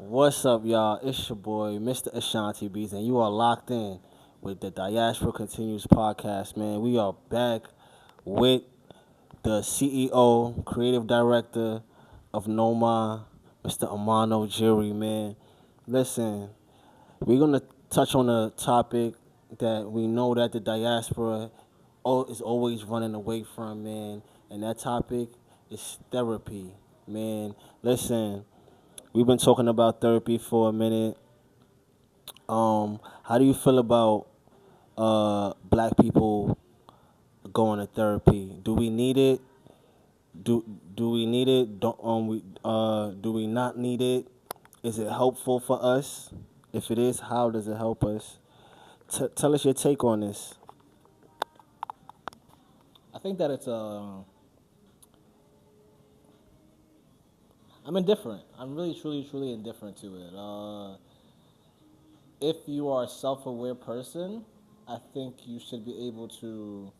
What's up, y'all? It's your boy, Mr. Ashanti Beats, and you are locked in with the Diaspora Continues podcast, man. We are back with the CEO, creative director of Noma, Mr. Amon Jury, man. Listen, we're gonna touch on a topic that we know that the diaspora is always running away from, man, and that topic is therapy, man. Listen, we've been talking about therapy for a minute. How do you feel about black people going to therapy? Do we need it? Do do we need it? Do we not need it? Is it helpful for us? If it is, how does it help us? Tell us your take on this. I think that I'm indifferent. I'm really, truly, truly indifferent to it. If you are a self-aware person, I think you should be able to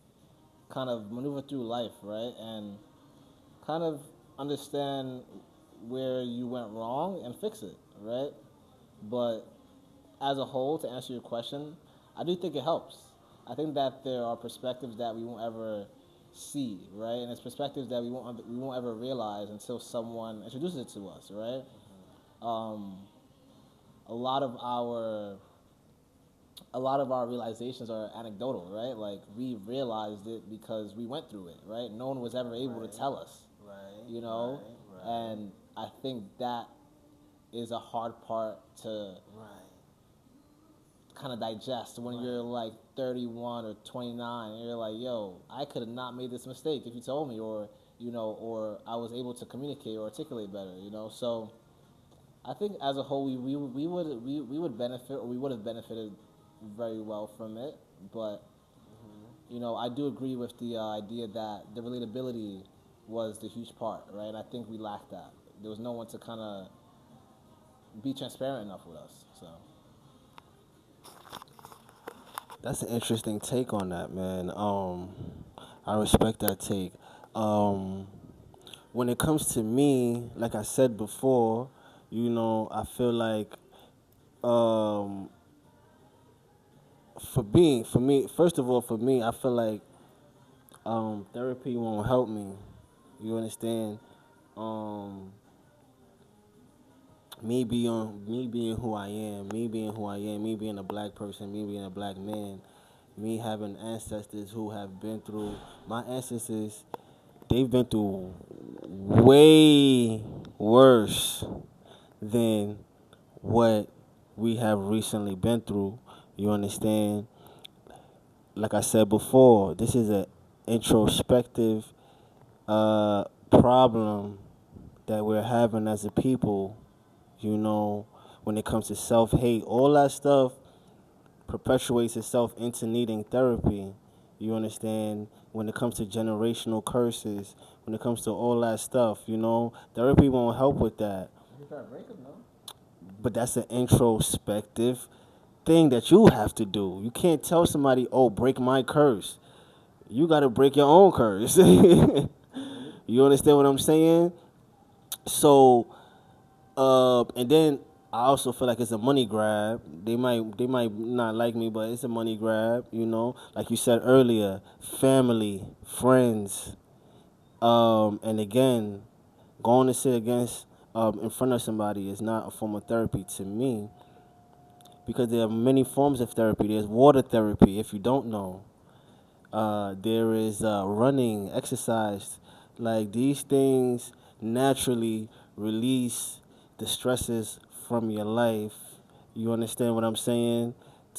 kind of maneuver through life, right, and kind of understand where you went wrong and fix it, right. But as a whole, to answer your question, I do think it helps. I think that there are perspectives that we won't ever see, right? And it's perspectives that we won't ever realize until someone introduces it to us, right? Um, a lot of our a lot of our realizations are anecdotal, right? Like we realized it because we went through it, right? No one was ever able to tell us, Right, you know. And I think that is a hard part to right. kind of digest when you're like 31 or 29 and you're like, yo, I could have not made this mistake if you told me, or or I was able to communicate or articulate better, so I think as a whole we would benefit, or we would have benefited very well from it. But I do agree with the idea that the relatability was the huge part, right? And I think we lacked that. There was no one to kind of be transparent enough with us, so. That's an interesting take on that, man. I respect that take. Um, when it comes to me, like I said before, I feel like um, for me, first of all, for me, I feel like therapy won't help me. You understand? Um, me being who I am, me being a black person, me being a black man, me having ancestors who have been through my ancestors, they've been through way worse than what we have recently been through. You understand? Like I said before, this is a introspective problem that we're having as a people. You know, when it comes to self hate, all that stuff perpetuates itself into needing therapy. You understand? When it comes to generational curses, when it comes to all that stuff, therapy won't help with that. You try to break them, no? But that's an introspective thing that you have to do. You can't tell somebody, "Oh, break my curse." You got to break your own curse. You understand what I'm saying? So, and then I also feel like it's a money grab. They might not like me, but it's a money grab. Like you said earlier, family, friends, and again, going to sit against in front of somebody is not a form of therapy to me, because there are many forms of therapy. There's water therapy, if you don't know. There is running, exercise. Like these things naturally release the stresses from your life. You understand what I'm saying?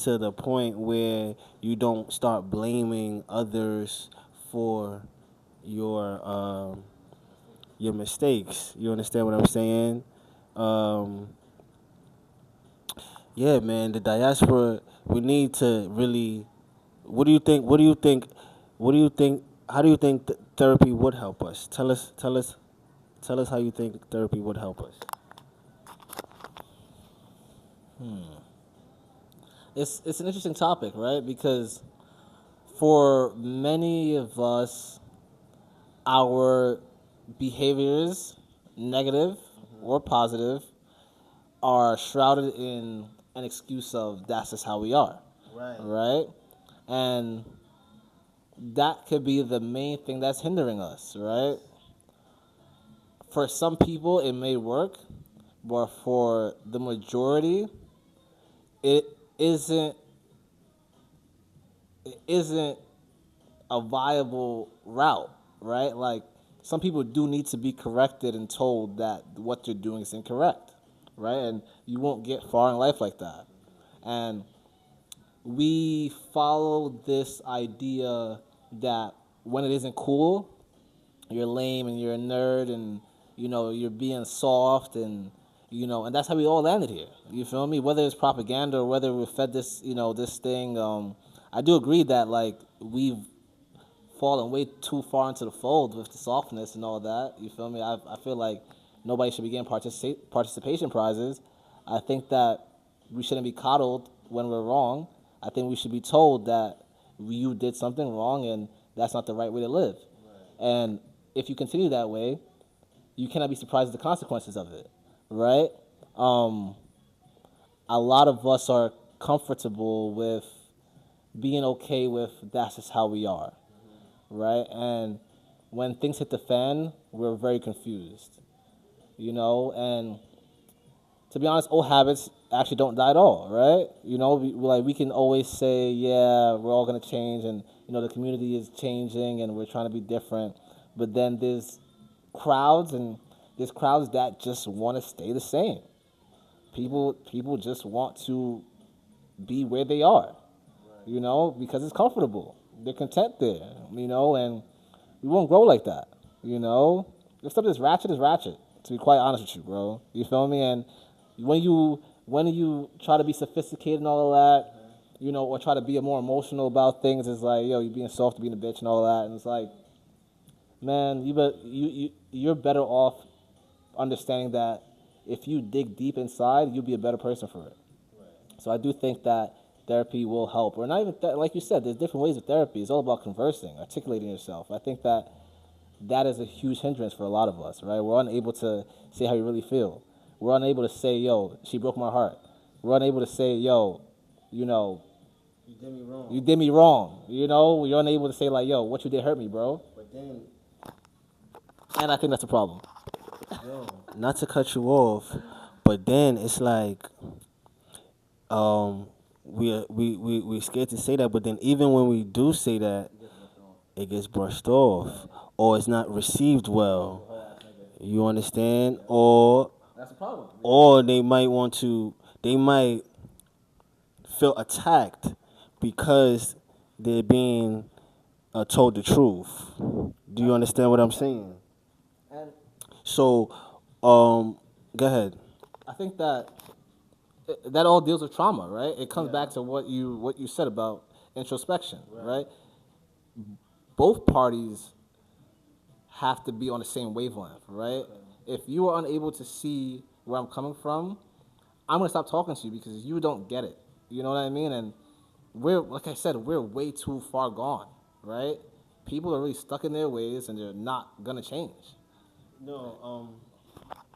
To the point where you don't start blaming others for your your mistakes. You understand what I'm saying? Um, yeah, man. The diaspora. We need to really. What do you think? What do you think? What do you think? How do you think therapy would help us? Tell us how you think therapy would help us. It's an interesting topic, right? Because for many of us, our behaviors, negative or positive, are shrouded in an excuse of that's just how we are, Right. right? And that could be the main thing that's hindering us, right? For some people, it may work, but for the majority, it isn't. It isn't a viable route, right? Like some people do need to be corrected and told that what they're doing is incorrect, right? And you won't get far in life like that. And we follow this idea that when it isn't cool, you're lame and you're a nerd and you're being soft and that's how we all landed here. You feel me? Whether it's propaganda or whether we're fed this thing. I do agree that like we've fallen way too far into the fold with the softness and all that. You feel me? I feel like nobody should be getting participation prizes. I think that we shouldn't be coddled when we're wrong. I think we should be told that you did something wrong and that's not the right way to live. Right. And if you continue that way, you cannot be surprised at the consequences of it, right? A lot of us are comfortable with being okay with that's just how we are, right? And when things hit the fan, we're very confused, and to be honest, old habits actually don't die at all, right? We can always say, yeah, we're all gonna change, and the community is changing, and we're trying to be different. But then crowds, and there's crowds that just want to stay the same. People just want to be where they are, because it's comfortable. They're content there, and we won't grow like that, If stuff is ratchet, to be quite honest with you, bro. You feel me? And when you try to be sophisticated and all of that, or try to be more emotional about things, it's like, yo, you're being soft, being a bitch and all that, and it's like, man, you're better off understanding that if you dig deep inside, you'll be a better person for it. Right. So I do think that therapy will help, or not even like you said. There's different ways of therapy. It's all about conversing, articulating yourself. I think that is a huge hindrance for a lot of us. Right? We're unable to say how you really feel. We're unable to say, yo, she broke my heart. We're unable to say, yo, you did me wrong. You did me wrong. You're unable to say like, yo, what you did hurt me, bro. But then, and I think that's a problem. yo, not to cut you off, but then it's like, we scared to say that. But then even when we do say that, it gets brushed off, or it's not received well. You understand? Or that's a problem. Or they might feel attacked because they're being told the truth. Do you understand what I'm saying? And So, go ahead. I think that all deals with trauma, right? It comes back to what you said about introspection, right? Both parties have to be on the same wavelength, right? If you are unable to see where I'm coming from, I'm gonna stop talking to you because you don't get it. You know what I mean? And like I said, we're way too far gone, right? People are really stuck in their ways and they're not gonna change. No,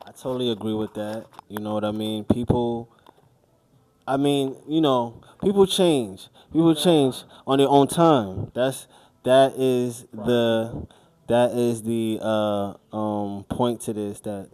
I totally agree with that. You know what I mean? People change. People change on their own time. That is the point to this, that